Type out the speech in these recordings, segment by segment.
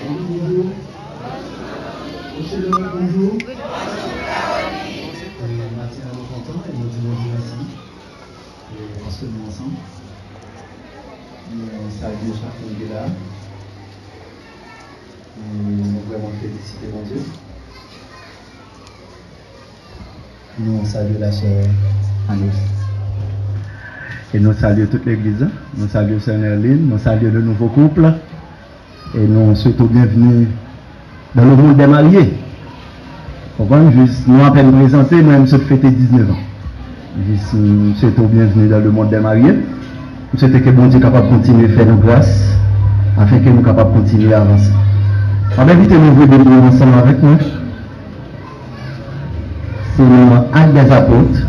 Bonjour. Monsieur le bonjour. Mathieu, nous sommes contents et nous disons merci. Parce que nous ensemble. Nous saluons chacun de là. Nous vraiment féliciter mon Dieu. Nous saluons la sœur Anous. Et nous saluons toute l'église. Nous saluons sœur Nerline. Nous saluons le nouveau couple. Et nous souhaitons bienvenue dans le monde des mariés. Nous à peine présenté, nous avons fêté 19 ans. Nous souhaitons bienvenue dans le monde des mariés. Nous souhaitons que bon Dieu soit capable de continuer à faire nos grâces afin que nous soyons capables de continuer à avancer. On va inviter nous à vous ensemble avec nous. C'est le Acte des Apôtres.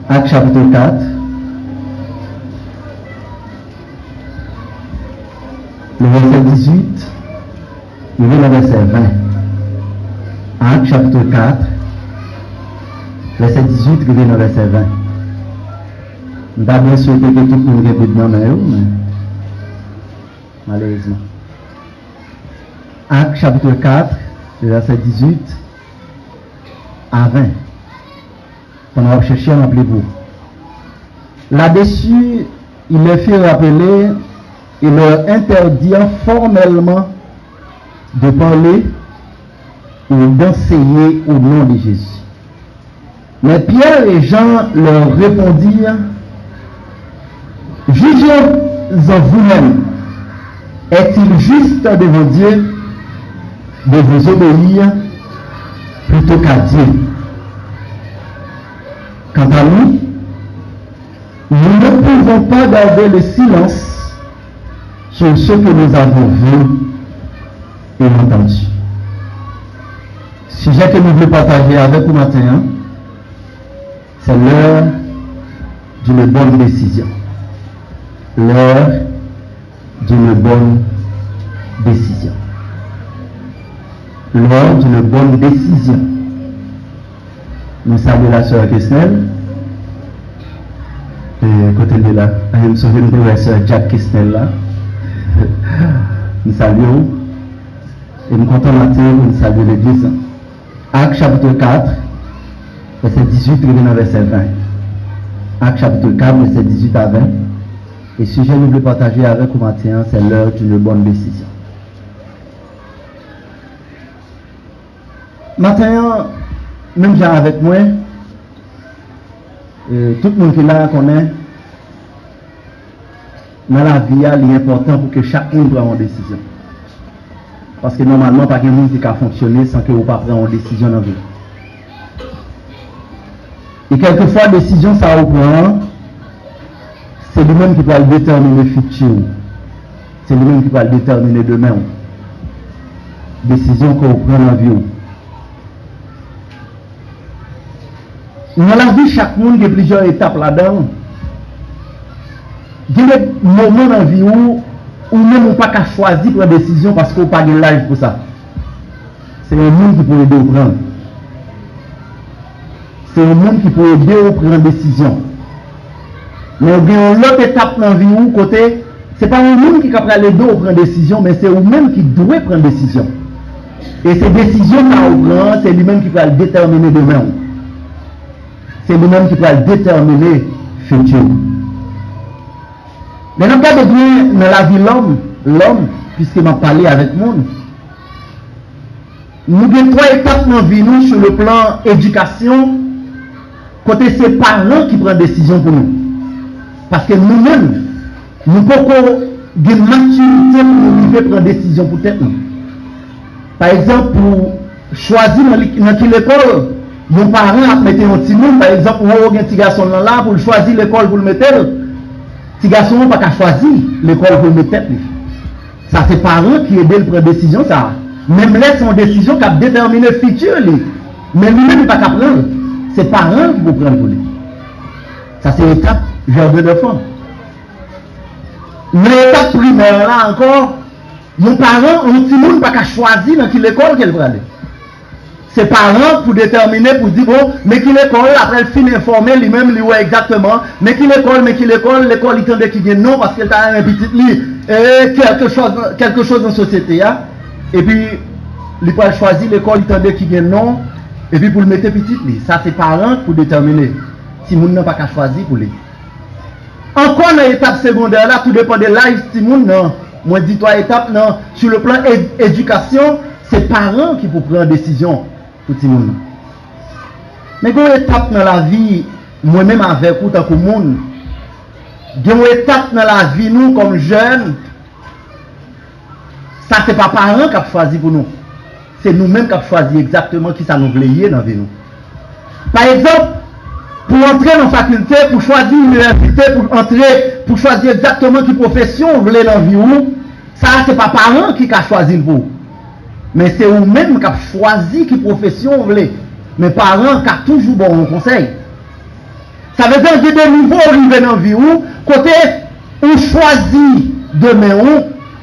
Acte chapitre 4. Le verset 18, le verset 20. Acte chapitre 4, verset 18, le verset 20. Nous avons bien souhaité que tout le monde ait dans mais malheureusement. Acte chapitre 4, le verset 18 à 20. On va chercher un appelez-vous. Là-dessus, il les fait rappeler et leur interdit formellement de parler ou d'enseigner au nom de Jésus. Mais Pierre et Jean leur répondirent: jugez-en vous-même, est-il juste devant Dieu de vous obéir plutôt qu'à Dieu? Quant à nous, nous ne pouvons pas garder le silence sur ce que nous avons vu et entendu. Sujet que nous voulons partager avec vous matin, c'est l'heure d'une bonne décision. L'heure d'une bonne décision. L'heure d'une bonne décision. Nous saluons la sœur Kesnel. Et côté de là, je me souviens de la sœur Jack Kesnel là. Nous saluons. Et nous comptons matin, nous saluons l'église. Acte chapitre 4, verset 18 et verset 20. Acte chapitre 4, verset 18 à 20. Et si je voulais partager avec vous matin, c'est l'heure d'une bonne décision. Matin, même j'ai avec moi, tout le monde qui est là connaît, dans la vie, il est important pour que chacun prenne une décision. Parce que normalement, pas de monde qui a fonctionné sans que vous ne preniez une décision dans la vie. Et quelquefois, la décision, ça vous prend, c'est lui-même qui va déterminer le futur. C'est lui-même qui va déterminer demain. Décision que vous prenez dans la vie. Dans la vie, chaque monde a plusieurs étapes là-dedans. Il y a des moments dans la vie où même on pas qu'à choisir pour la décision parce qu'on n'a pas de l'âge pour ça. C'est un monde qui peut aider à prendre. C'est un monde qui peut aider à prendre une décision. Mais il y a une autre étape dans la vie où côté, ce n'est pas un monde qui peut aider à prendre une décision, mais c'est vous-même qui doit prendre une décision. Et ces décisions qu'on prend, c'est lui-même qui va le déterminer demain. C'est lui-même qui va déterminer le futur. Mais dans le cas de bien dans la vie l'homme, puisqu'il m'a parlé avec moi, nous avons trois étapes dans la vie nous, sur le plan éducation, côté c'est parents qui prennent décision pour nous. Parce que nous-mêmes, nous pouvons avoir une maturité pour nous prendre décision pour tête nous. Par exemple, pour choisir dans quelle école, nos parents a mis un petit monde, par exemple, on a un petit garçon là pour choisir l'école pour le mettre. Petit garçon n'a pas qu'à choisir l'école pour le mettre. Ça, c'est parents qui aident à prendre décision, ça. Même là, c'est une décision qui a déterminé le futur. Mais lui-même, il n'est pas qu'à prendre. C'est parents qui vont prendre pour lui. Ça, c'est l'étape jardin d'enfant. Mais l'étape primaire, là encore, nos parents, un petit monde n'a pas qu'à choisir dans quelle école qu'elle va aller. c'est parents pour déterminer, pour dire, bon, mais qui l'école, après le fin informé, lui-même, lui, ouais, exactement, mais qui l'école, l'école, il tendait qu'il y ait non, parce qu'elle a un petit lit, quelque chose dans la société, hein? Et puis, il peut choisir l'école, il tendait qu'il y ait non, et puis pour le mettre petit lit. Ça, c'est parents pour déterminer. Si moun n'a pas qu'à choisir pour lui. Encore dans l'étape secondaire, là, tout dépend de l'âge, si moun, non. Moi, dis toi, étape, non. Sur le plan éducation, c'est parents qui pour prendre décision. Tout le monde. Mais quand on étape dans la vie, moi-même avec vous, tant que monde, quand on étape dans la vie, nous, comme jeunes, ça, c'est pas parents qui ont choisi pour nous. C'est nous-mêmes qui avons choisi exactement qui ça nous voulait dans la vie. Par exemple, pour entrer dans la faculté, pour choisir l'université, pour choisir exactement quelle profession vous voulez dans la vie, ça, c'est pas parents qui ont choisi pour vous. Mais c'est vous-même qui avez choisi quelle profession vous voulez. Mais parents qui ont toujours bon conseil. Ça veut dire que des niveaux arrivés dans la vie, côté où choisit demain,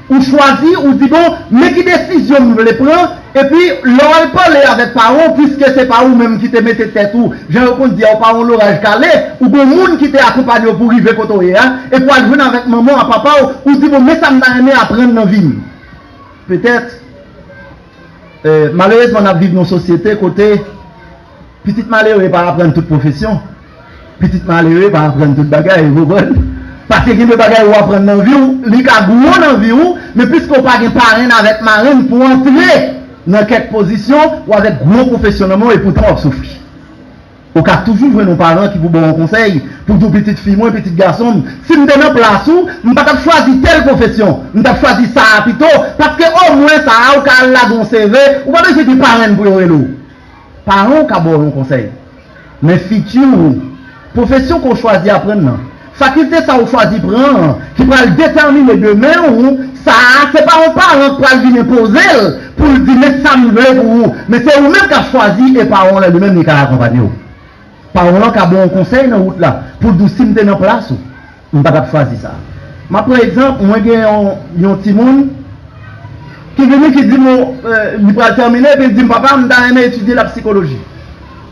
ou choisit, ou dit bon, mais qui décision vous voulez prendre, et puis l'on parle avec parents, puisque c'est pas vous-même qui te mettez tête ou, j'ai répondu dire aux parents l'orage calé, ou bon monde qui t'a accompagné pour arriver côté, hein, et pour aller jouer avec maman, à papa, ou dit bon, mais ça m'a aimé apprendre dans la vie. Peut-être, malheureusement, on vit dans une société côté petite malheureux par apprendre toute profession, petite malheureux par apprendre toute bagarre, vous comprenez? Parce que les bagages ou apprendre dans la vie, les cas gros dans la vie, mais puisqu'on n'a pas de parrain avec marraine pour entrer dans quelque position ou avec gros professionnellement et pourtant on souffre. On a toujours vu nos parents qui vous donnent un conseil pour deux petites filles, moi, petits garçons. Si nous sommes en place, nous ne pouvons pas choisir telle profession, nous devons choisir ça plutôt, parce que au moins ça, ou quand là dans CV, ou pas besoin de parrain pour le parents qui ont un conseil. Mais futur, profession qu'on choisit à prendre, faculté ça on choisit prendre, qui va le déterminer demain, ça, c'est pas un parent qui va venir poser pour dire mais ça me veut pour vous, mais c'est vous-même qui avez choisi et parents là lui-même qui a accompagné. Parents qui a bon conseil dans la route là, pour nous si nous sommes en place, on ne peut pas choisir ça. Moi par exemple, moi j'ai un petit monde qui vient qui dit il va terminer et il dit papa, je vais étudier la psychologie.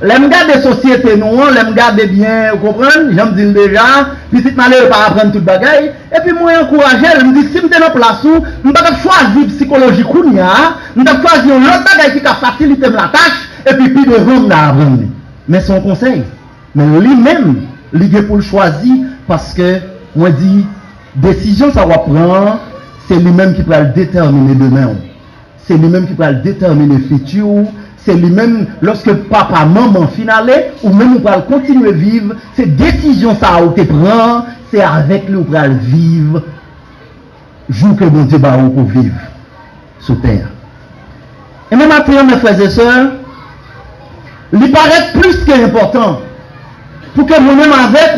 L'aime garder société nous, l'aime garder bien, vous comprenez? J'aime dire déjà, petite malheur pas apprendre toute bagaille. Et puis moi encourager, je me dis si je suis en place où, je ne vais pas choisir psychologie kounia, je vais choisir une autre bagaille qui va faciliter la tâche et puis de rendre à apprendre. Mais son conseil, mais lui-même, il est pour le choisir parce que moi dis décision ça va prendre, c'est lui-même qui va le déterminer demain. C'est lui-même qui va le déterminer le futur. C'est lui-même, lorsque papa, maman finale, ou même on va continuer à vivre, ces décisions ça ou te prend, c'est avec lui qu'on va vivre, jour que bon Dieu va pour vivre sur terre. Et même après, mes frères et sœurs, il paraît plus qu'important pour que nous-mêmes avec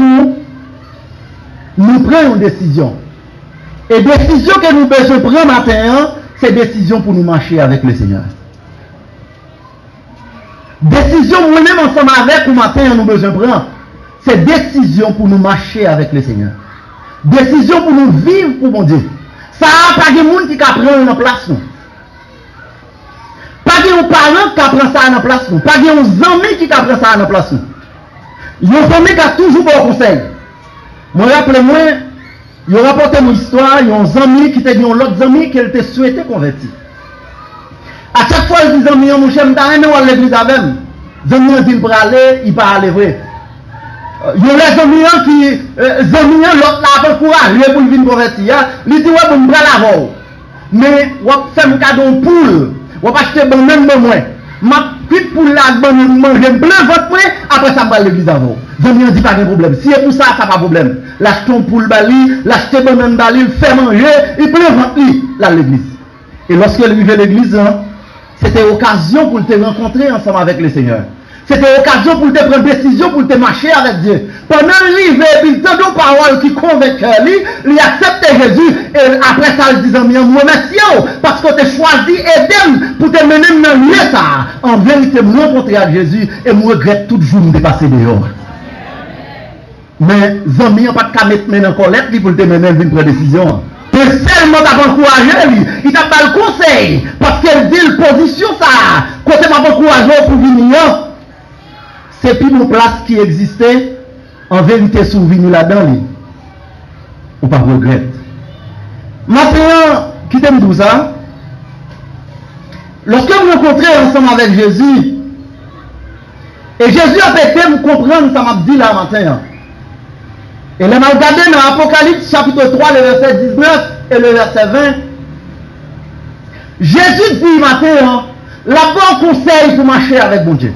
nous prenions une décision. Et décision que nous devons prendre matin, c'est décision pour nous marcher avec le Seigneur. Décision nous-mêmes ensemble avec ou matin nous besoin prendre, c'est décision pour nous marcher avec le Seigneur. Décision pour nous vivre pour mon Dieu. Ça n'a pas de monde qui prend une place nous. Pas de parents qui prend ça en place nous. Pas de amis qui prend ça en place nous. Il y a un ami qui a toujours bon conseil. Moi rappelez-moi, il a rapporté mon histoire, il y a un ami qui t'a dit l'autre ami qui t'a souhaité convertir. À chaque fois, il dit, mon cher, je vais à l'église avec moi. Zamian dit pour aller, il va aller vrai. Il y a les amis qui, l'autre là, pour courage, pour venir convertir. Il dit, ouais, bon, je vais la mais, on fait un cadeau poule, on va acheter bon même de moi. Ma petite poule là, je vais manger plein votre moi, après ça, je vais à l'église avant. Zamian dit, pas de problème. Si c'est pour ça, ça pas de problème. L'acheter un poule bali, l'acheter bon même bali, faire manger, il plein votre lit, là, à l'église. Et lorsqu'il vivait l'église, c'était l'occasion pour te rencontrer ensemble avec le Seigneur. C'était l'occasion pour te prendre décision, pour te marcher avec Dieu. Pendant l'arrivée, il t'a donné paroles qui convainquent lui, il accepte Jésus, et après ça, il dit, moi merci, parce que tu as choisi Eden pour te mener dans le lieu ça. En vérité, je rencontre avec Jésus, et je regrette toujours de passer dehors. Mais, amis, on n'a pas de mettre en colère pour te mener une vraie décision. Et seulement t'as encouragé lui, il t'a pas le conseil, parce qu'elle dit la position ça, côté m'a encouragé pour venir, c'est plus une place qui existait, en vérité, sous venir là-dedans, ou pas regret. Maintenant, qui t'aime tout ça? Lorsque vous rencontrez ensemble avec Jésus, et Jésus a fait me comprendre, ça m'a dit là matin. Et là, m'a regardé dans Apocalypse chapitre 3, le verset 19 et le verset 20. Jésus dit matin, la bonne conseil pour marcher avec mon Dieu.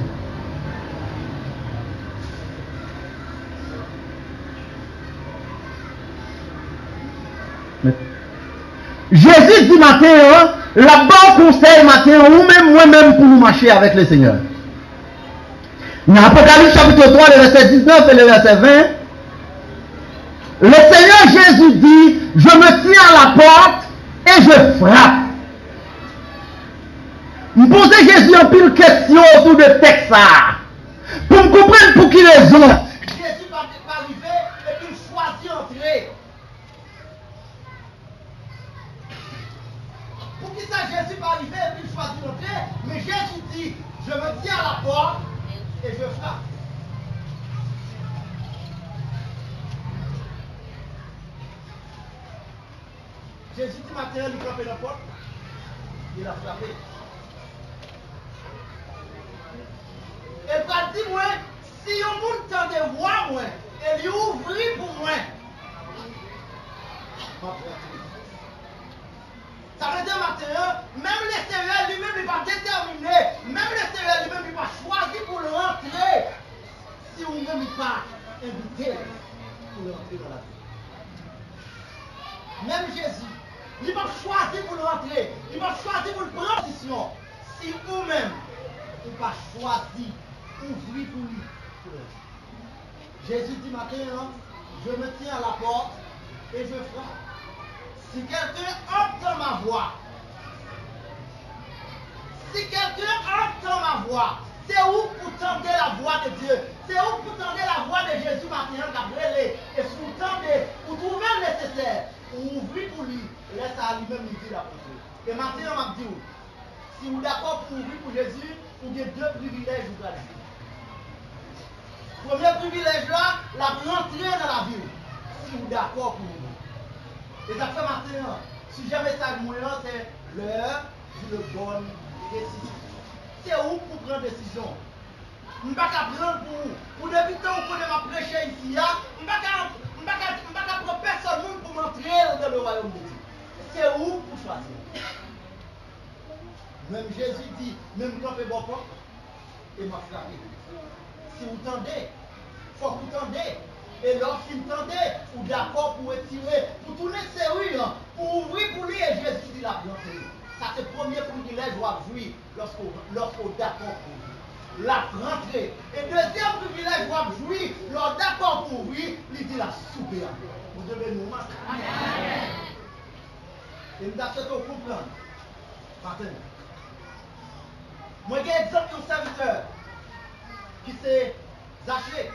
Jésus dit matin, la bonne conseil matin, ou même moi-même pour nous marcher avec le Seigneur. Dans Apocalypse chapitre 3, le verset 19 et le verset 20, le Seigneur Jésus dit, je me tiens à la porte et je frappe. Je posais Jésus en pile question autour de texte ça. Pour me comprendre pour qui raison. Jésus va arriver et puis choisit d'entrer. Pour qui ça Jésus va arriver et puis choisit d'entrer. Mais Jésus dit, je me tiens à la porte et je frappe. Jésus dit matin, il frappe la porte. Il a frappé. Et pas dit moi, si on vous tente voir moi, et lui ouvrir pour moi. Ça veut dire matin, même l'extérieur lui-même il va déterminer, même l'extérieur lui-même il va choisir pour le rentrer. Si vous-même il pas invité pour le rentrer dans la vie. Même Jésus, il va choisir pour le rentrer, il va choisir pour le prendre position. Si vous-même il va choisir ouvrir pour lui. Jésus dit matin, je me tiens à la porte et je frappe. Si quelqu'un entend ma voix, c'est où pour tendre la voix de Dieu, c'est où pour tendre la voix de Jésus matin, Gabriel, et si vous tendez, vous trouvez le nécessaire, vous ouvrez pour lui, laisse à lui-même lui dire la porte. Et matin, on m'a dit, si vous êtes d'accord pour ouvrir pour Jésus, vous avez deux privilèges, vous allez. Premier privilège là, la rentrer dans la vie. Si vous êtes d'accord pour vous. Et ça fait matin, si jamais ça moyen, c'est l'heure de bonne décision. C'est où pour prendre décision? Je ne vais pas prendre pour depuis temps où je vais prêcher ici, je ne vais pas prendre personne pour m'entrer dans le royaume de Dieu. C'est où pour choisir? Même Jésus dit, même quand je fais bon porte, et m'a frappé. Si vous tendez, il faut que vous tendez. Et lorsqu'il tendez, vous d'accord pour retirer, pour tourner sérieux, pour ouvrir pour lui, et Jésus dit la planter. Ça c'est le premier privilège à jouir lorsqu'on d'accord pour lui. La rentrer. Et deuxième privilège à jouir, lorsqu'on d'accord pour lui, il dit la souper. Vous devez nous marcher. Et nous avons comprendre. Maintenant. Moi, j'ai un exemple d'un serviteur qui s'est Zachée.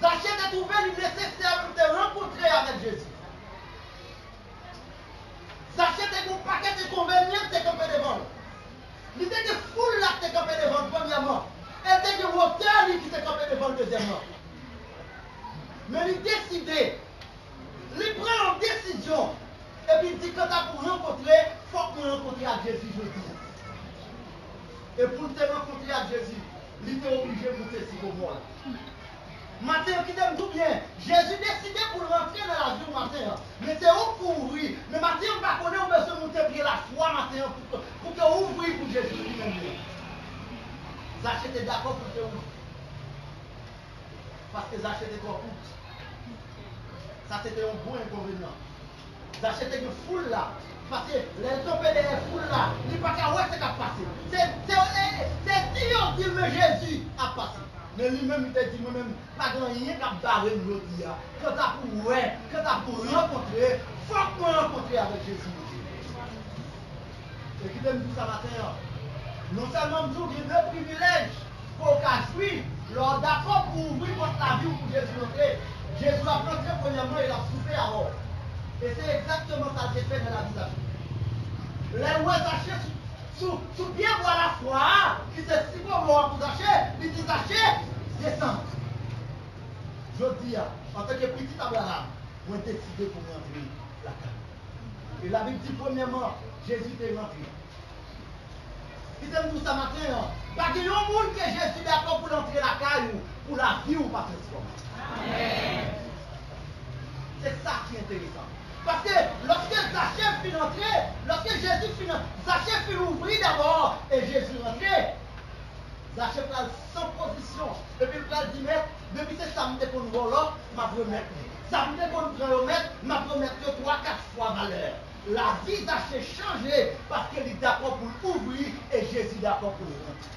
Zachée a trouvé le nécessaire pour te rencontrer avec Jésus. Zachée a un paquet d'inconvénients qui campé devant. Il était des foules là qui campé devant, premièrement. Et était des hauteurs qui s'est campé devant, deuxièmement. Mais il décidait, il prend une décision. Et puis il dit, quand tu as pour rencontrer, il faut que tu rencontres avec Jésus aujourd'hui. Et pour te rencontrer avec Jésus, il était obligé de monter sur le monde. Matin, qui t'aime tout bien, Jésus décidait pour rentrer dans la vie au matin. Mais c'est où pour ouvrir. Mais matin, on ne va pas connaître, on peut se multiplier la foi matin pour que ouvrir pour Jésus lui-même. Zachée était d'accord pour te ouvrir. Parce que Zachée était trop court. Ça, c'était un bon inconvénient. Zachée était une foule là. Parce que les tombés des foules là, il n'y a pas qu'à voir ce qui a passé. C'est Dieu, mais Jésus a passé. Mais lui-même, il t'a dit, moi-même, pas grand rien qu'à barrer l'autre dire. Quand tu as pour rencontrer, il faut que nous rencontrer avec Jésus. Et qui t'aime tout ça matin, non seulement nous avons deux privilèges pour qu'à jouir, lors d'accord pour ouvrir votre la vie ou pour Jésus rentrer. Jésus a rentré premièrement, il a soufflé avant. Et c'est exactement ça qui est fait dans la vie d'Achille. Les rois Zachée sous bien voir la foi, qui c'est si bon pour Zaché, il dit Zaché, descend. Je dis, en tant que petit Abraham, vous décidé pour rentrer la caille. Et la Bible dit, premièrement, Jésus est rentré. Si t'aimes tout ça matin, pas qu'il y a un monde que Jésus est d'accord pour entrer la caille, pour la vie ou pas transformer. C'est ça qui est intéressant. Parce que lorsque Zaché finit d'entrer, lorsque Jésus finit, Zaché finit d'ouvrir d'abord et Jésus rentrait. Zaché prend sans position. Et puis il dit, mais depuis ce samedi pour nous voler, ma promettre. Samedi pour nous promettre, ma promettre 3-4 fois valeur. La vie Zaché changé parce qu'il est d'accord pour l'ouvrir et Jésus est d'accord pour le rentrer.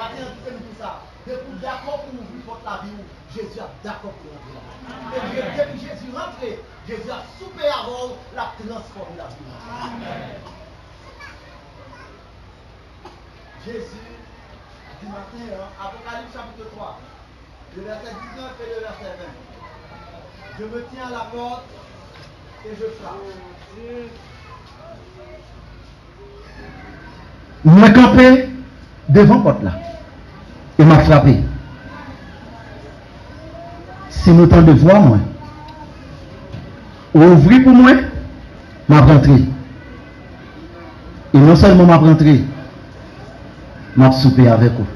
Maintenant, tu sais tout ça. Depuis d'accord pour ouvrir votre la vie, Jésus est d'accord pour rentrer là. Et depuis Jésus rentré, Jésus a soupé avant la transformé la vie. Jésus, du matin, Apocalypse chapitre 3, le verset 19 et le verset 20. Je me tiens à la porte et je frappe. Je me campé devant la porte là. Et m'a frappé. Si nous tentons de voir moi, ouvrir pour moi, m'a rentré. Et non seulement m'a rentré, m'a soupé avec vous.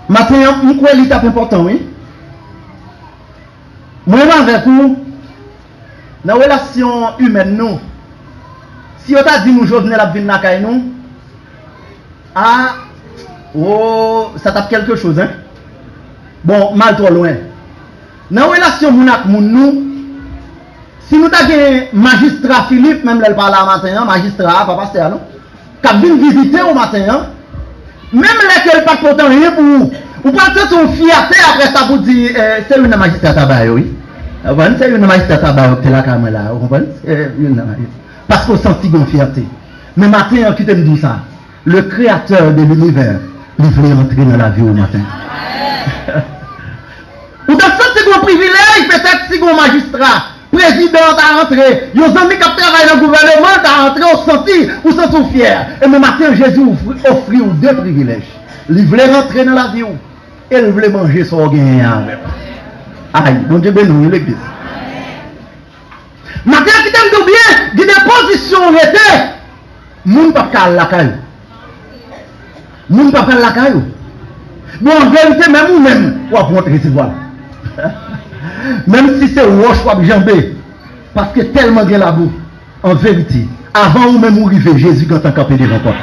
Maintenant, je crois que c'est important, oui. Moi, avec vous, dans la relation humaine, nous, si on t'a dit nous, Jovenel, la ville de nous, ah, oh, ça tape quelque chose, hein? Bon, mal trop loin. Dans la relation nous, si nous avons magistrat Philippe, même là, il parle à matin, magistrat, papa, c'est à nous, qui vient visiter au matin, même là, qu'il n'y a pas de pourtant rien pour vous, vous pensez son fierté après ça pour dire, c'est une magistrat tabac, oui. C'est une magistrat tabac, c'est la caméra, vous comprenez? Parce qu'on sent une fierté. Mais matin, qui t'aime dit ça? Le créateur de l'univers, il voulait entrer dans la vie au matin. Ou dans ce grand privilège, peut-être si un magistrat, président a rentré, les amis qui travaillent dans le gouvernement a rentré, on senti fier. Et le matin, Jésus offrit deux privilèges. Il voulait rentrer dans la vie et il voulait manger son gain avec. Aïe, mon Dieu béni l'église. Matin, qui t'aime bien, il y a des positions où il était. Moun pas qu'à la caille. Moun pas qu'à la caille. Bon, en vérité, même ou même, on va montrer ces voiles. Même si c'est roche ou jambé, parce que tellement de la boue, en vérité, avant ou même arriver, Jésus quand on campé devant toi.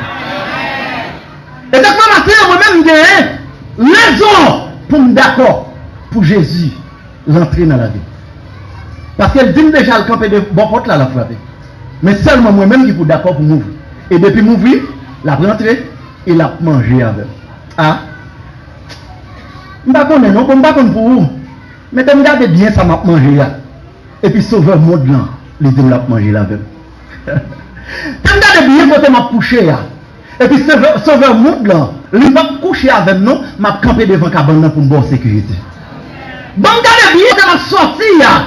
Et donc, moi-même, j'ai raison pour me d'accord pour Jésus rentrer dans la vie. Parce qu'elle dit déjà le camper de bon porte là, la frapper. Mais seulement moi-même qui suis d'accord pour m'ouvrir. Et depuis m'ouvrir, la rentrer et la manger avec. Ah, je ne sais pas, non, je ne sais pas pour vous. Mais tu regardes bien ça m'a mangé là. Et puis sauveur monde là, les deux l'a mangé là avec. Tu regardes bien quand tu m'as couché là. Et puis sauveur monde là, il m'a couché avec nous, m'a campé devant cabane pour une bonne sécurité. Bon, regardez bien quand m'a sorti là.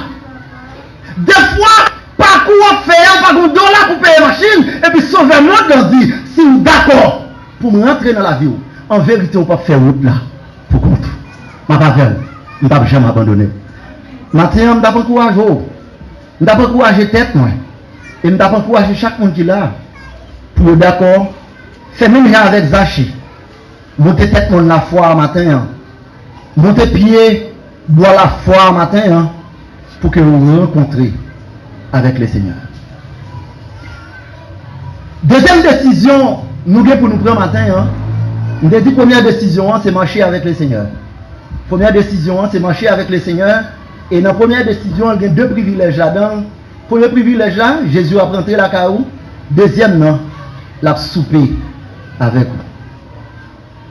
Des fois, parcours faire, par contre, dollar pour payer machine, et puis sauveur monde là dit, si vous d'accord pour me rentrer dans la vie, en vérité, on ne peut pas faire route là, pour compte. Je ne vais pas faire. Je ne vais jamais abandonner. Maintenant, je ne vais pas encourager. Je ne vais pas encourager tête, moi. Et je ne vais pas encourager chaque monde qui est là. Pour d'accord. C'est même genre avec Zaché. Monter tête mon la foi matin. Monter pied, boire la foi matin. Pour que vous rencontrez avec le Seigneur. Deuxième décision, nous avons pour nous prendre matin. Nous avons dit première décision, c'est marcher avec le Seigneur. Première décision, c'est marcher avec le Seigneur. Et dans la première décision, il y a deux privilèges là-dedans. Premier privilège là, Jésus a rentré la caou. Deuxième, non, l'a soupé avec vous.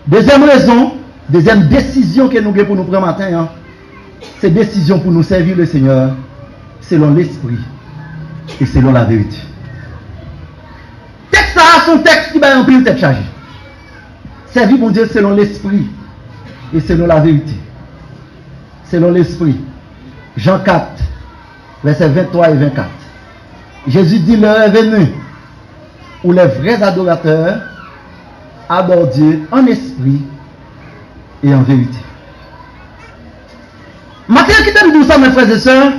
Deuxième raison, deuxième décision que nous avons pour nous prendre matin, c'est décision pour nous servir le Seigneur selon l'esprit et selon la vérité. Texte ça, son texte qui va remplir une tête chargée. Servir pour Dieu selon l'esprit et selon la vérité. Selon l'esprit. Jean 4, versets 23 et 24. Jésus dit, l'heure est venue où les vrais adorateurs adorent Dieu en esprit et en vérité. Maintenant, qui t'aime dire ça, mes frères et sœurs?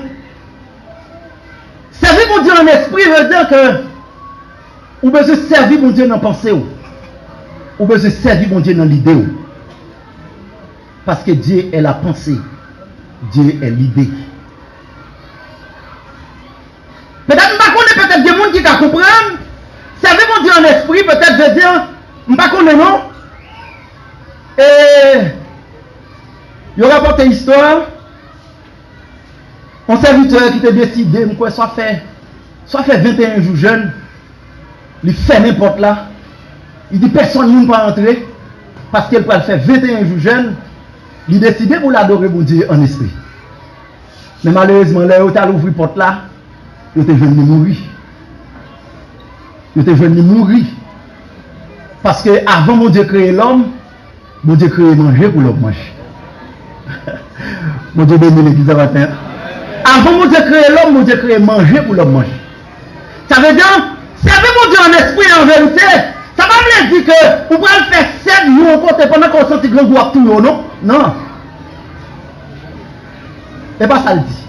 Servir mon Dieu en esprit veut dire que ou besoin servir mon Dieu dans la pensée ou besoin servir mon Dieu dans l'idée. Parce que Dieu est la pensée, Dieu est l'idée. Peut-être peut-être des gens qui comprennent. Servir mon Dieu en esprit, peut-être veut dire, je ne sais pas non. Et il rapporte une histoire. Un serviteur qui t'a décidé, soit fait 21 jours jeune, il fait n'importe là. Il dit personne ne peut entrer parce qu'il peut faire 21 jours jeune. Il décide pour l'adorer mon Dieu en esprit. Mais malheureusement, là où il a ouvert la porte là, il était venu mourir. Il était venu mourir. Parce que avant mon Dieu créer l'homme, mon Dieu créé manger pour l'homme manger. Mon Dieu bénit l'église ce matin. Avant mon Dieu créer l'homme, mon Dieu créé manger pour l'homme manger. Ça veut dire, servir mon Dieu en esprit et en vérité. Ça va me dire que vous pouvez le faire 7 jours au côté pendant qu'on sent grand goût tout non? Non. Et pas ça le dit.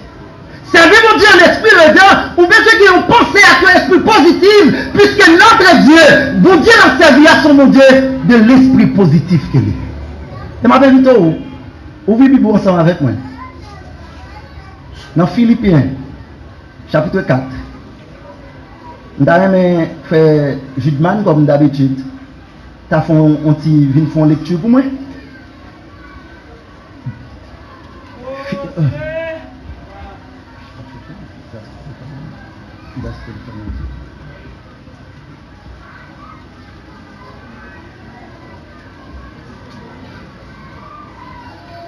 Servir mon Dieu en esprit veut dire, ou bien ceux qui ont pensé à ton esprit positif, puisque notre Dieu, bon Dieu a servi à son mon Dieu de l'esprit positif qu'il est. Et ma vérité, ouvrez la Bible ensemble avec moi. Dans Philippiens, chapitre 4. Nous avons fait Judman comme d'habitude. Tu as fait une lecture pour moi.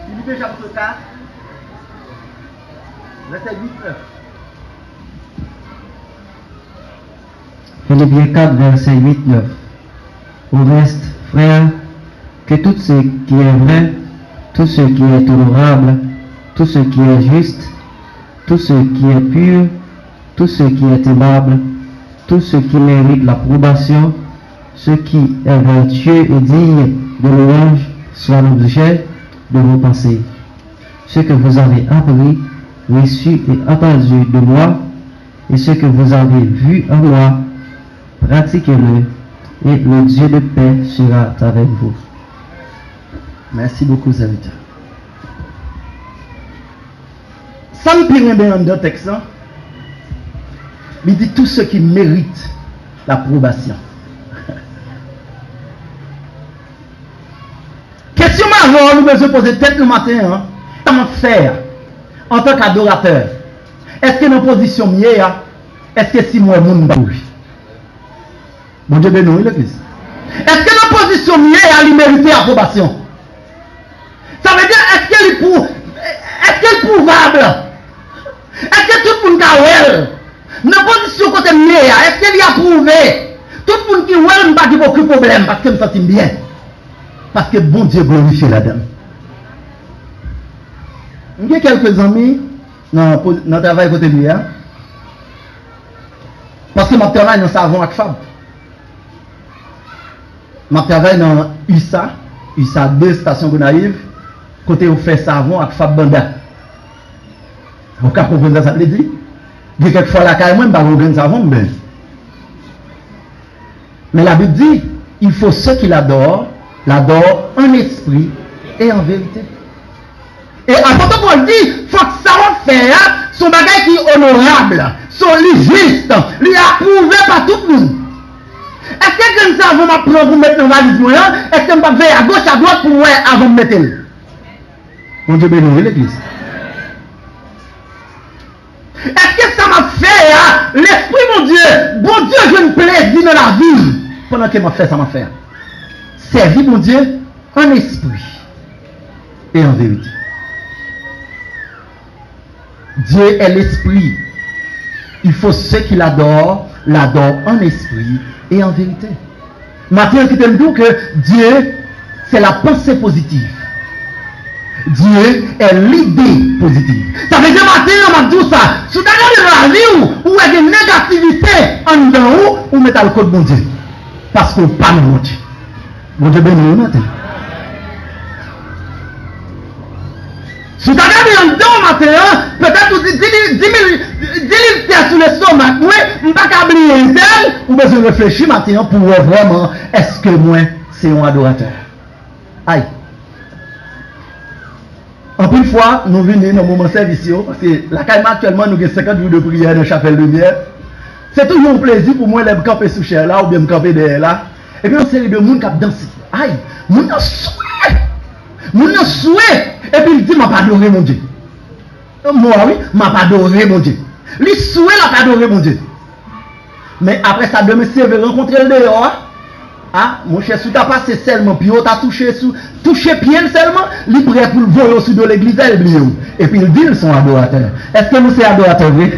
Philippiens chapitre 4, verset 8-9. Philippiens 4, verset 8-9. Au reste, frères, que tout ce qui est vrai, tout ce qui est honorable, tout ce qui est juste, tout ce qui est pur, tout ce qui est aimable, tout ce qui mérite l'approbation, ce qui est vertueux et digne de louange, soit l'objet de vos pensées. Ce que vous avez appris, reçu et entendu de moi, et ce que vous avez vu en moi, pratiquez-le, et le Dieu de paix sera avec vous. Merci beaucoup, serviteur. Ça me plaît bien dans le texte. Il dit tout ce qui mérite l'approbation. Question majeure, nous devons poser tête le matin. Comment faire en tant qu'adorateur? Est-ce que dans la position mieux, est-ce que si moi, je ne pas bon Dieu béni, l'église. Est-ce que dans la position mieux, il mérite l'approbation? Ça veut dire, est-ce qu'elle est prouvable? Est-ce que tout le monde a well? Dans la position côté mieux, est-ce qu'elle est approuvée? Tout le monde qui well n'a pas aucun problème parce que je me sens bien. Parce que bon Dieu glorifie la dame. J'ai quelques amis dans le travail côté mieux. Parce que je travaille dans le savon avec Fab. Je travaille dans USA 2 stations Gonaïve, côté où fait savon avec Fab Banda. Vous comprenez ça veut dire? Il y a quelquefois la caille, moi, je ne sais pas savon, mais la Bible dit, il faut ceux qui l'adorent en esprit et en vérité. Et apôtre Paul dit, il faut que ça va faire son bagage qui est honorable, son juste, lui approuvé par tout le monde. Est-ce que ça va m'apprendre pour mettre dans la valise moyen? Est-ce que je vais faire à gauche, à droite pour moi avant de mettre? Mon Dieu béni l'église. Est-ce que ça m'a fait, l'esprit, mon Dieu, je me plaisir dans la vie pendant qu'il m'a fait, ça m'a fait. Servir mon Dieu en esprit et en vérité. Dieu est l'esprit. Il faut ceux qui l'adorent en esprit et en vérité. Matthieu qui te dit que Dieu, c'est la pensée positive. Dieu est l'idée positive. Ça veut dire matin, on m'a dit ça. Si tu as la vie ou il y a une négativité en dedans ou mettez le code bon Dieu. Parce qu'on pas mon Dieu. Bon Dieu béni matin. Si tu as regardé en dedans matin, peut-être 10 000 terres sur le stomac, moi, je ne vais pas oublier d'elle, ou besoin de réfléchir matin pour voir vraiment, est-ce que moi, c'est un adorateur. Aïe. En plus de fois, nous venons dans le moment de service, parce que la caille actuellement, nous avons 50 jours de prière dans la chapelle de lumière. C'est toujours un plaisir pour moi de camper sous chair là, ou bien me camper derrière là. Et puis, on série de monde qui a dansé. Aïe, mon souhait. Mon souhait. Et puis, il dit, m'a pas adoré mon Dieu. Moi, oui, m'a pas adoré mon Dieu. Il souhait, l'a pas adoré mon Dieu. Mais après ça, demain, si veut rencontrer le dehors, ah, mon cher, si tu as passé seulement, puis tu as touché pied seulement, il est prêt pour le voler au-dessus de l'église, et puis il dit qu'ils sont adorateurs. Est-ce que nous sommes adorateurs, oui?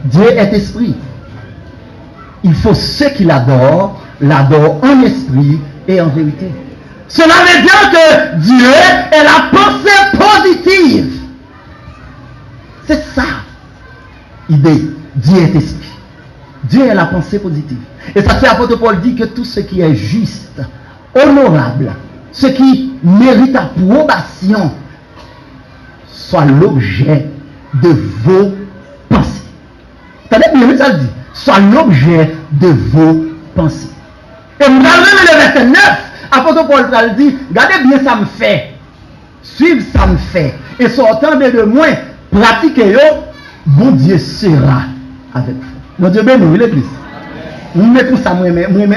Dieu est esprit. Il faut ceux qui l'adorent en esprit et en vérité. Cela veut dire que Dieu est la pensée positive. C'est ça. Idée. Dieu est esprit. Dieu est la pensée positive. Et ça fait l'apôtre Paul dit que tout ce qui est juste, honorable, ce qui mérite approbation, soit l'objet de vos pensées. T'as bien ça dit, soit l'objet de vos pensées. Et vous allez le verset 9, apôtre Paul dit, regardez bien ça me fait, suivre ça me fait, et sortant de moi, pratiquez-le, bon Dieu sera avec vous. Mon Dieu béni, l'église. Mais pour ça,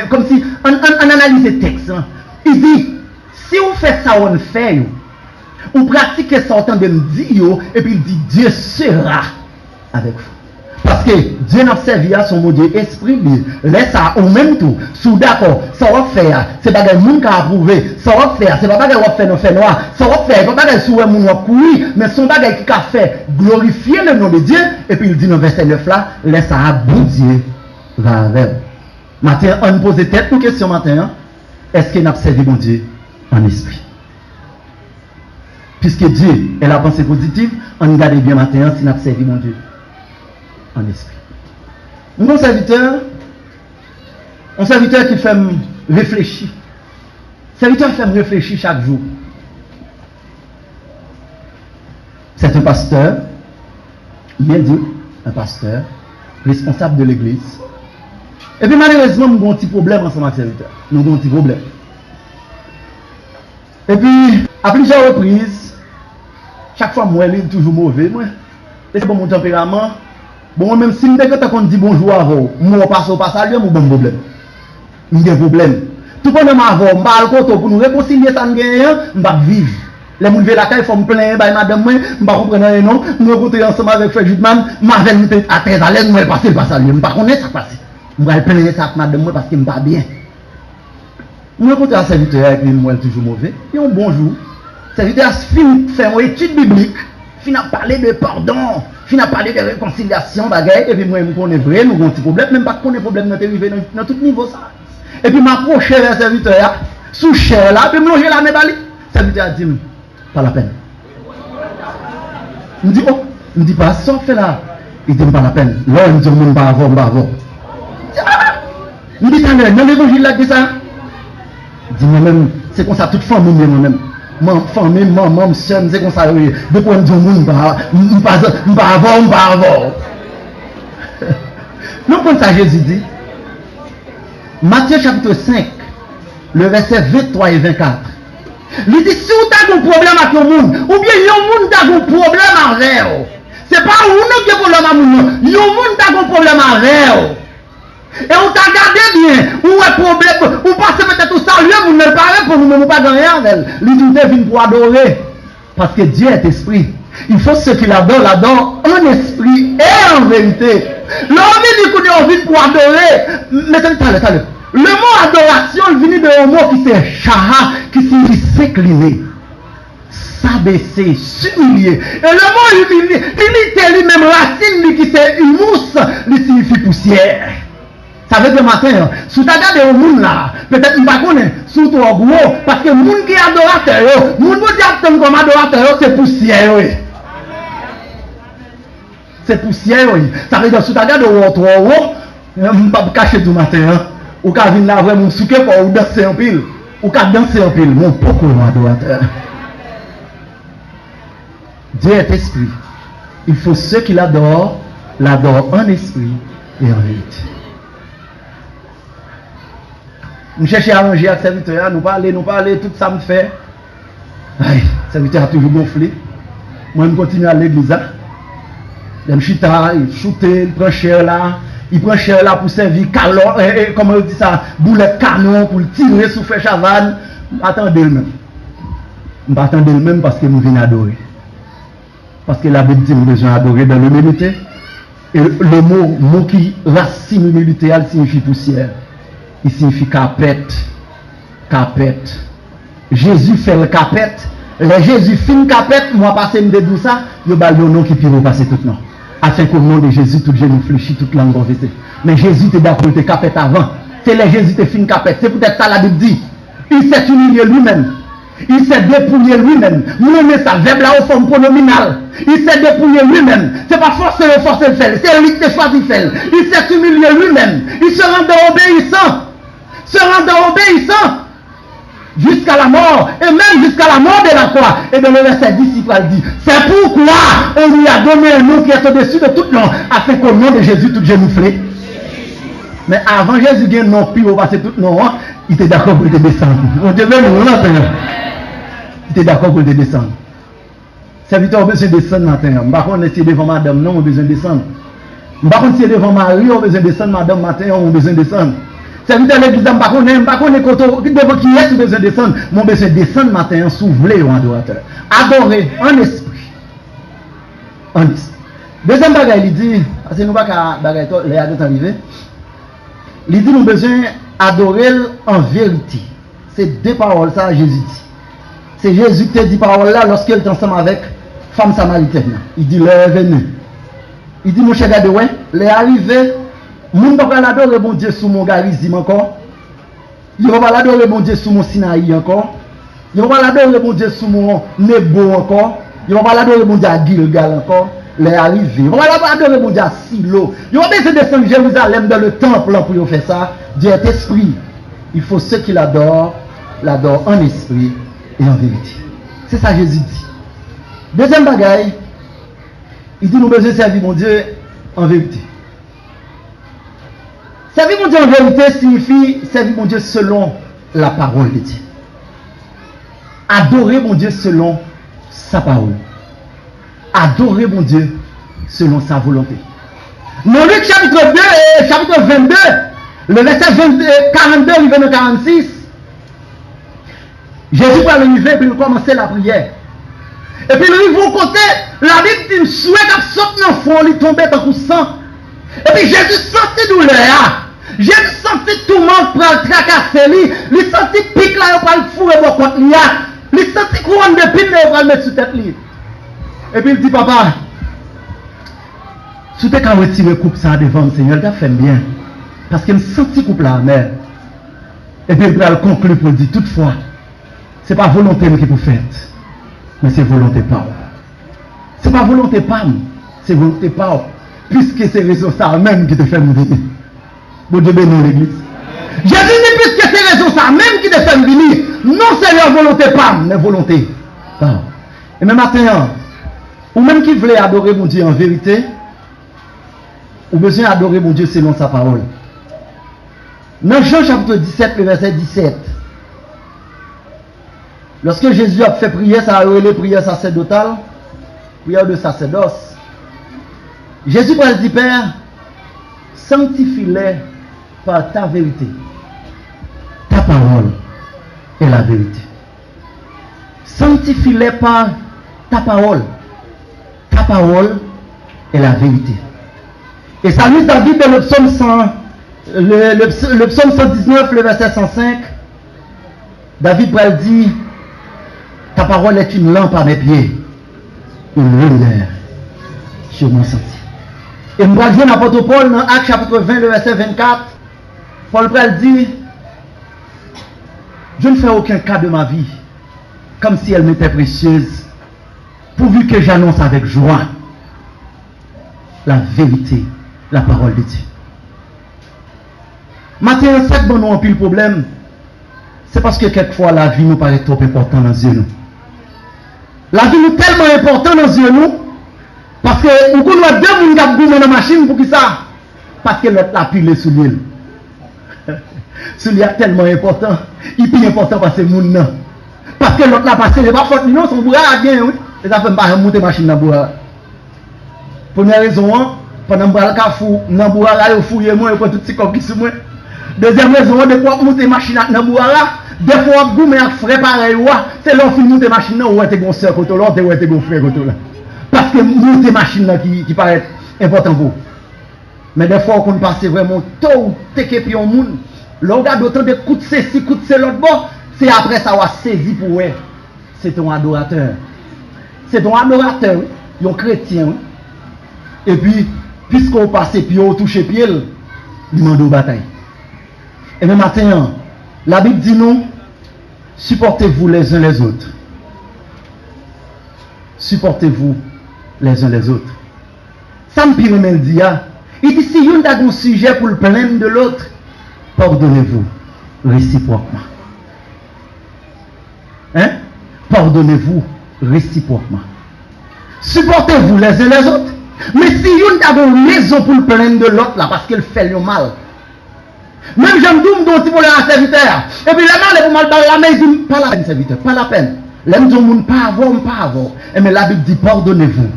comme si on analyse le texte. Hein. Il dit, si on fait ça, on fait, on pratique ça autant de me dire, et puis il dit, Dieu sera avec vous. Parce que Dieu n'a servi à son mot Dieu esprit, laisse ça au même temps. Sous d'accord, ça va faire, c'est pas que le monde qui a approuvé, ça va faire, c'est pas que va faire nos faits noirs, ça va faire, c'est pas que sous le monde va courir, mais son bagage qui a fait glorifier le nom de Dieu, et puis il dit dans verset 9 là, laisse ça à bon Dieu va avec vous. Matin, on pose tête une question matin, hein? Est-ce qu'il n'a servi bon Dieu en esprit? Puisque Dieu est la pensée positive, on regarde bien matin s'il n'a servi bon Dieu en esprit. Mon serviteur qui fait réfléchir. Serviteur qui fait réfléchir chaque jour. C'est un pasteur, bien dit, un pasteur, responsable de l'église. Et puis malheureusement, nous avons un petit problème ensemble avec le serviteur. Nous avons un petit problème. Et puis, à plusieurs reprises, chaque fois, moi, il est toujours mauvais. Moi, c'est pour mon tempérament. Bon, même si je dis bonjour avant, moi, passe au passage, j'ai un bon problème. Il y a un problème. Tout le monde m'a avant, je vais pour nous réconcilier ça, je vais vivre. Les gens qui la caille, il faut me plaindre, madame, je vais comprendre les noms, je vais rencontrer ensemble avec Frère Jutman, je vais me à terre à l'aise, je vais passer le passage, je ne vais pas connaître ça passer. Je vais plaindre ça avec madame parce qu'il ne va pas bien. Je vais rencontrer un serviteur avec lui, moi, toujours mauvais. Et un bonjour. Le serviteur a fait une étude biblique, il a parlé de pardon. Fin a parlé de réconciliation, bagaille, et puis moi, je connais vrai, nous avons un petit problème, même pas qu'on ait problème dans tout niveau ça. Et puis, m'approche vers le serviteur, sous chair là, puis me loger là, mais bali. Le serviteur a dit, pas la peine. Je me dis, oh, je me dis pas, ça fait là. Il dit, pas la peine. Là, il me dit, on ne va pas avoir. Je me dis, ça, dans l'évangile là, dit ça. Je dis, moi-même, c'est comme ça, toute famille, moi-même. Ma famille, maman, soeur, c'est comme ça. Depuis on dit, on va avoir. Nous prenons ça, Jésus dit. Matthieu chapitre 5, le verset 23 et 24. Il dit, si vous avez un problème avec le monde, ou bien le monde a un problème avec vous, c'est pas vous qui avez un problème avec le monde, le monde a un problème avec vous. Et on t'a regardé bien, où est le problème, ou passez peut-être au salut, vous ne parlez pour nous, pas gagner avec elle. L'idée vient pour adorer. Parce que Dieu est esprit. Il faut ceux qui l'adorent en esprit et en vérité. L'homme dit qu'on vient pour adorer. Mais attendez. Le mot adoration, il vient d'un mot qui c'est shaha, qui signifie s'incliner, s'abaisser, s'humilier. Et le mot humilier, il lui-même racine, qui c'est humus, il signifie poussière. Ça veut dire matin, si tu as regardé au monde là, peut-être que tu ne connais pas, surtout en gros, parce que les gens qui sont adorateurs, les gens qui attendent comme adorateurs, c'est poussière. C'est poussière. Ça veut dire que si tu regardes au haut, je ne vais pas cacher tout matin. Ou quand vient là vraiment souquer pour danser en pile. Ou quand danser en pile, mon beaucoup adorateur. Dieu est esprit. Il faut ceux qui l'adorent en esprit et en vérité. Nous cherchons à arranger avec le serviteur, nous parler, tout ça me fait. Le serviteur a toujours gonflé. Moi, je continue à l'église. Il chita, il shooter, il prend cher là pour servir comment on dit ça, boulet canon pour tirer sur fait chavanne. Attendez le même. Je m'attendais le même parce que nous venons adorer. Parce que la Bible dit que nous devons adorer dans l'humilité. Et le mot qui racine l'humilité, elle signifie poussière. Il signifie capette. Capette. Jésus fait le capette. Les Jésus fin capette, moi passer me dire ça, il y a un nom qui peut passer tout le nom. Afin qu'au nom de Jésus, tout genou fléchit, toute langue confessée. Mais Jésus était d'accord, il était capette avant. C'est les Jésus qui fin capette. C'est peut-être ça la Bible dit. Il s'est humilié lui-même. Il s'est dépouillé lui-même. Nous met ça, verbe là au forme pronominale. Il s'est dépouillé lui-même. C'est pas forcément le faire. C'est lui qui t'a choisi faire. Il s'est humilié lui-même. Il se rendait obéissant. Jusqu'à la mort. Et même jusqu'à la mort de la croix. Et dans le verset 10, il dit, c'est pourquoi on lui a donné un nom qui est au-dessus de tout nom. Afin qu'au nom de Jésus, tout genou fléchit. Mais avant Jésus gagne non plus au passé tout nom, il était d'accord pour te descendre. On devait nous l'entendre. Il était d'accord pour te descendre. Serviteur, on besoin de descendre matin. Je ne sais pas si c'est devant madame, non, on besoin de descendre. Je ne sais pas si c'est devant Marie, on besoin de descendre, madame, matin, on besoin de descendre. Serviteur de l'église, je ne sais pas devant qui est-ce besoin de descendre. Mon besoin de descendre matin, s'ouvrir en adorateur. Adorer en esprit. En esprit. Deuxième bagaille, il dit, parce que nous ne pouvons pas bagaille, les adultes arrivés. Il dit, nous besoin d'adorer en vérité. C'est deux paroles, ça, Jésus dit. C'est Jésus qui dit parole là lorsqu'il est ensemble avec femme samaritaine. Il dit, l'heure est venue. Il dit, mon cher gars, ouais, l'heure est arrivée. Moun ne va pas l'adorer mon Dieu sous mon garizim encore. Il ne va pas l'adorer mon Dieu sous mon Sinaï encore. Il ne va pas l'adorer mon Dieu sous mon Nebo encore. Il ne va pas l'adorer mon Dieu à Gilgal encore. Les arrivés. Il ne va pas l'adorer mon Dieu à Silo. Il va pas descendre Jérusalem dans le temple pour faire ça. Dieu est esprit. Il faut ceux qui l'adorent en esprit et en vérité. C'est ça Jésus dit. Deuxième bagaille, il dit nous besoin servir mon Dieu en vérité. Servir mon Dieu en vérité signifie servir mon Dieu selon la parole de Dieu. Adorer mon Dieu selon sa parole. Adorer mon Dieu selon sa volonté. Dans Luc chapitre 2 et chapitre 22, le verset 42, il vient 46, Jésus va arriver et puis il commence la prière. Et puis il arrive au côté, la Bible dit, souhaite à sortir dans le fond, il tombe dans le sang. Et puis Jésus sentit douleur. Jésus sentit tout le monde pour le tracasser. Il sentit pique là, il va le fourrer pour contre lui. Il sentit couronne de pile, il va le mettre sur tête lui. Et puis il dit, papa, si tu as retiré le couple ça devant le Seigneur, il a fait bien. Parce qu'il me sentit couple là, mère. Et puis il va le conclure pour dire, toutefois, ce n'est pas volonté qui vous faites, mais c'est volonté pas. Ce n'est pas volonté pas, c'est volonté pas. Puisque c'est raison ça même qui te fait venir. Bon Dieu bénit l'église. Jésus dit puisque c'est raison ça même qui te fait venir. Non Seigneur volonté pas, mais volonté pas. Et même matin, ou même qui voulait adorer mon Dieu en vérité, ou besoin d'adorer mon Dieu selon sa parole. Dans Jean chapitre 17, le verset 17. Lorsque Jésus a fait prière, ça a relé prière sacerdotale, prière de sacerdoce. Jésus va dire, Père, sanctifie-les par ta vérité. Ta parole est la vérité. Sanctifie-les par ta parole. Ta parole est la vérité. Et ça nous David dans le psaume 100, le psaume 119, le verset 105. David va dire, ta parole est une lampe à mes pieds, une lumière sur mon sentier. Et nous allons dire l'apôtre Paul dans Actes chapitre 20, le verset 24. Paul dit, Je ne fais aucun cas de ma vie comme si elle m'était précieuse, pourvu que j'annonce avec joie la vérité, la parole de Dieu. Matin, ça que nous avons le problème, c'est parce que quelquefois la vie nous paraît trop importante dans les yeux nous. La vie nous tellement importante dans les yeux nous, parce que nous avons deux personnes qui ont goûté dans la machine pour qui ça? Parce que l'autre a pilé sous l'île. Celui-là est tellement important, il est plus important parce que moun nan. Parce que l'autre l'a passé, c'est pas faute non, son bourra a bien, oui. Et ça fait pas monter machine dans bourra. Première raison, pendant que je fou, dans bourra là, je fouille moi, je prends tout petit coq qui sur moi. Deuxième raison, de quoi monter machine dans bourra là, des fois goût mais frais pareil, c'est l'on fin monter machine là, ou est gon sœur côté l'autre, ou est gon frère côté là. Parce que monter machine là qui paraît important pour. Mais des fois qu'on passe vraiment tôt, t'es que puis on moun. Là, on regarde autant de coups de ceci, coups de l'autre bon, c'est après ça on a saisi pour eux. C'est ton adorateur. C'est ton adorateur, oui. Un chrétien, oui. Et puis, puisqu'on passe puis on touche pied, il demande aux batailles. Et le matin, la Bible dit nous, supportez-vous les uns les autres. Supportez-vous les uns les autres. Ça me pire me dit, il dit si vous avez un sujet pour le plaindre de l'autre, pardonnez-vous réciproquement. Hein? Pardonnez-vous réciproquement. Supportez-vous les uns les autres. Mais si vous avez une raison pour le plaindre de l'autre, là, parce qu'il fait le mal. Même j'aime tout me dire pour un serviteur. Et puis là, les mal dans la main, il dit pas la peine, serviteur, pas la peine. L'aime tout le monde, pas avoir. Et mais la Bible dit pardonnez-vous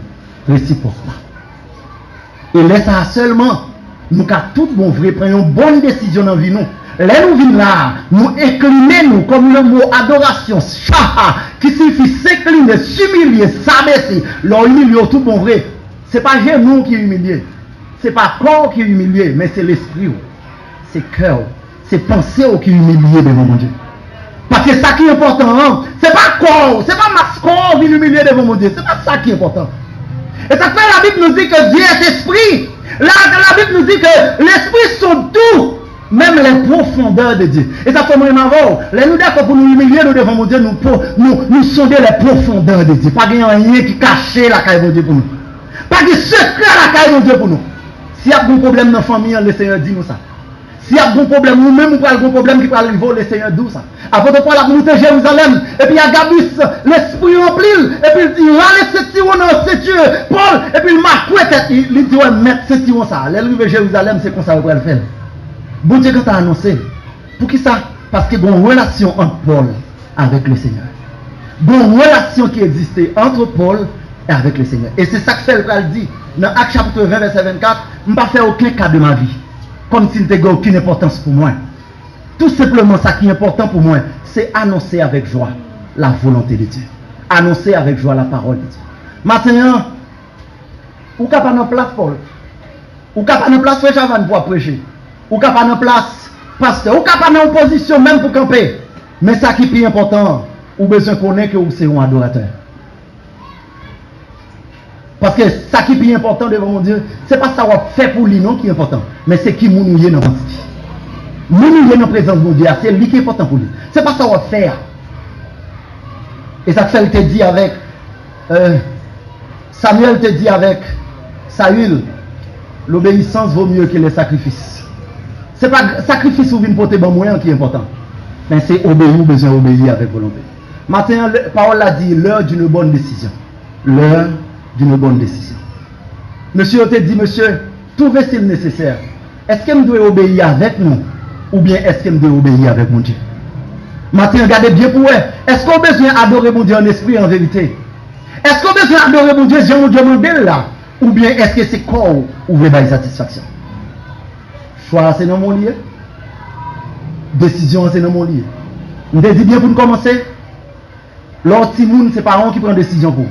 réciproquement. Et laisse ça seulement. Nous avons tout bon vrai prendre une bonne décision dans la vie. Là nous venons là, nous inclinons comme le mot adoration, shaha, qui signifie s'incliner, s'humilier, s'abaisser. Leur humilier tout bon vrai. Ce n'est pas genou qui est humilié, ce n'est pas corps qui est humilié, mais c'est l'esprit, c'est cœur, c'est pensée qui est humilié devant mon Dieu. Parce que ça qui est important, ce n'est pas corps, ce n'est pas ma corps qui est humilié devant mon Dieu, ce n'est pas ça qui est important. Et ça fait la Bible nous dit que Dieu est esprit. Là, la Bible nous dit que l'esprit sont tout, même les profondeurs de Dieu. Et ça fait moi avant, les nous d'accord pour nous humilier, nous devant mon Dieu, nous sonder les profondeurs de Dieu. Pas qu'il y ait rien qui cache la caille de Dieu pour nous. Pas de secret la caille de Dieu pour nous. S'il y a un problème dans la famille, le Seigneur dit nous ça. S'il y a un problème, ou même un problème qui peut arriver, le Seigneur dit ça. Après de quoi la monter Jérusalem, et puis il y a Gabus, l'esprit rempli, et puis il dit, allez, c'est Sion, c'est Dieu, Paul, et puis il m'a il dit, ouais, mettre c'est Sion ça. L'arrivée Jérusalem, c'est comme ça qu'on va le faire. Bon Dieu, quand tu as annoncé, pour qui ça? Parce qu'il y a une relation entre Paul avec le Seigneur. Une relation qui existait entre Paul et avec le Seigneur. Et c'est ça que fait le frère dit, dans Actes chapitre 20, verset 24, je ne vais pas faire aucun cas de ma vie. Comme s'il n'avait aucune importance pour moi. Tout simplement, ça qui est important pour moi, c'est annoncer avec joie la volonté de Dieu. Annoncer avec joie la parole de Dieu. Maintenant, ou qu'à pas en place, Paul. Ou qu'à pas en place, Frère Chavannes pour prêcher. Ou qu'à pas en place, pasteur. Ou qu'à pas en position même pour camper. Mais ça qui est plus important, ou besoin qu'on ait que vous êtes un adorateur. Parce que ça qui est plus important devant mon Dieu, ce n'est pas ça qu'on fait pour lui non qui est important, mais c'est qui nous est dans la vie. Nous est dans la présence de mon Dieu, c'est lui qui est important pour lui. Ce n'est pas ça qu'on faire. Et ça fait te dit avec Samuel te dit avec Saül, l'obéissance vaut mieux que les sacrifices. Ce n'est pas le sacrifice ou une portée bon moyen qui est important, mais c'est obéir ou besoin d'obéir avec volonté. Maintenant, la parole a dit l'heure d'une bonne décision. L'heure d'une bonne décision. Monsieur te dit, monsieur, trouvez-il nécessaire? Est-ce que nous devons obéir avec nous? Ou bien est-ce que nous devons obéir avec mon Dieu? Maintenant, regardez bien pour eux. Est-ce qu'on a besoin d'adorer mon Dieu en esprit en vérité? Est-ce qu'on a besoin d'adorer mon Dieu, j'ai mon Dieu mandé là? Ou bien est-ce que c'est corps ou veut pas satisfaction? Choix, c'est dans mon lieu. Décision, c'est dans mon lieu. Nous te dit bien pour nous commencer. L'autre Timoun, c'est pas on qui prend décision pour.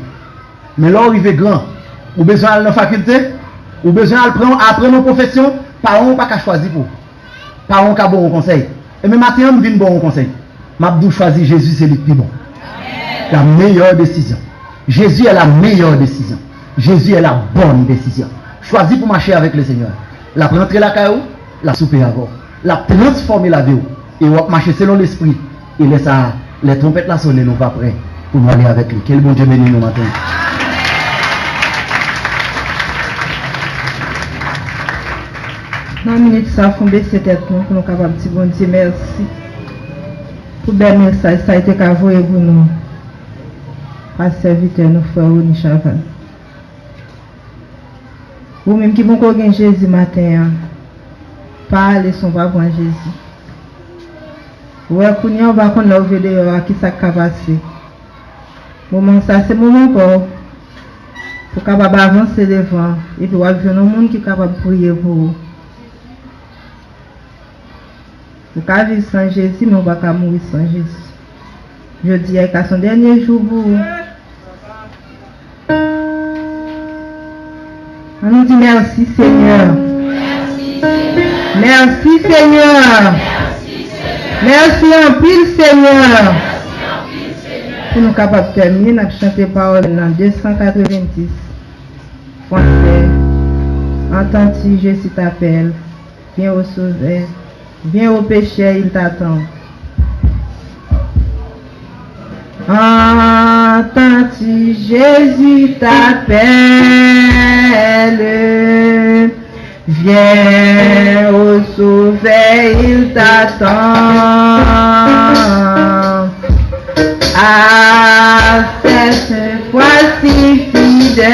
Mais là, il est grand. Ou besoin d'aller dans la faculté, ou besoin d'apprendre nos professions, parents pas qu'à choisir pour. Parents qu'à bon conseil. Et même maintenant, nous venons bon conseil. M'abdou choisit Jésus, c'est le plus bon. La meilleure décision. Jésus est la meilleure décision. Jésus est la bonne décision. Choisis pour marcher avec le Seigneur. La rentrer la caillou, la souper avant. La transformer la vie. Et marcher selon l'esprit. il est ça, les trompettes là sonnent, nous pas prêts pour nous aller avec lui. Quel bon Dieu bénisse nous matin. Dans une minute, ça faut baisser tête nous pour nous capables de dire bon Dieu merci. Pour le message, ça a été cavoué pour nous. Pas serviteur, nous frères Oni Chaval. Vous même qui vont connaître Jésus matin, parlez son pas prendre Jésus. Ouais, quand on va qu'on l'a ouvert dehors, qui ça va passer. Moment ça, c'est moment pour capable avancer devant et puis avoir un monde qui est capable de prier pour vous. Vous pouvez vivre sans Jésus, mais on ne va pas mourir sans Jésus. Je dis qu'à son dernier jour, vous. On nous dit merci Seigneur. Merci Seigneur. Merci en pile Seigneur. Pour nous capables de terminer, nous avons chanté parole dans 290. Français. Entends-tu, Jésus t'appelle. Viens au sauveur. Viens au péché, il t'attend. Entends-tu, Jésus t'appelle. Viens au sauveur, il t'attend. À cette fois-ci fidèle,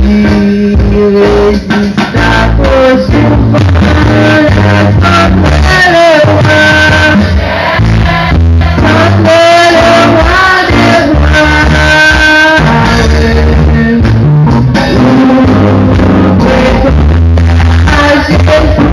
il résiste à vos souffrances, entre le roi des rois. À Jésus,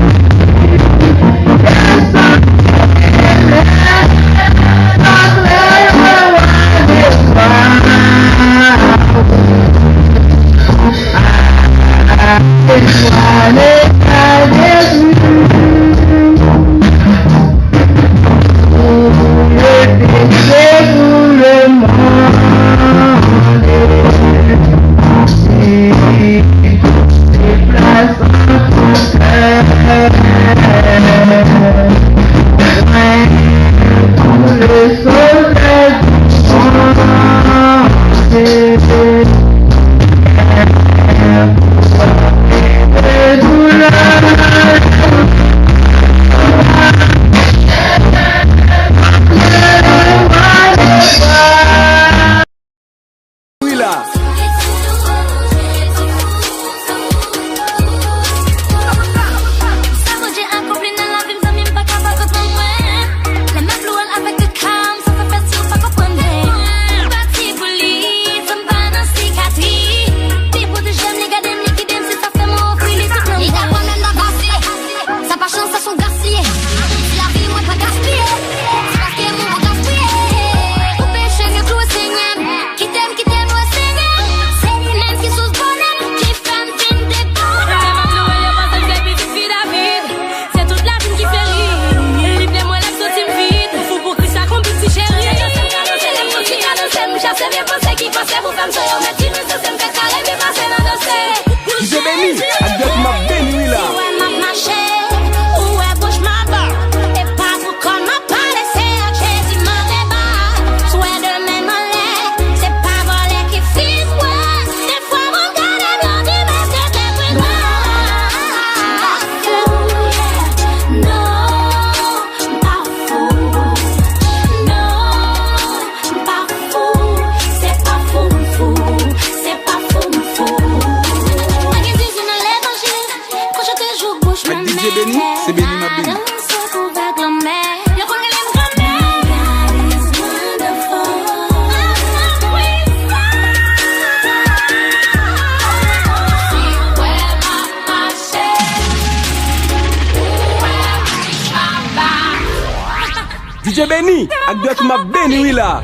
DJ Benny, ak dot ma Benny Willa.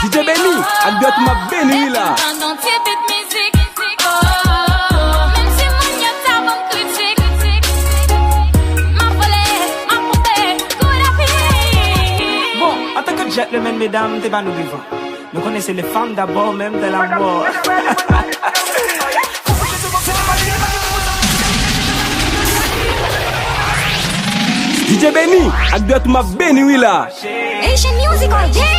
DJ Benny, ak dot ma Benny Willa. Dans tes beats musique gentlemen, mesdames, débat nous vivants. Nous connaissons les femmes d'abord, même de l'amour. DJ Benny, ak duet ma Benny Willa. Asian music all day.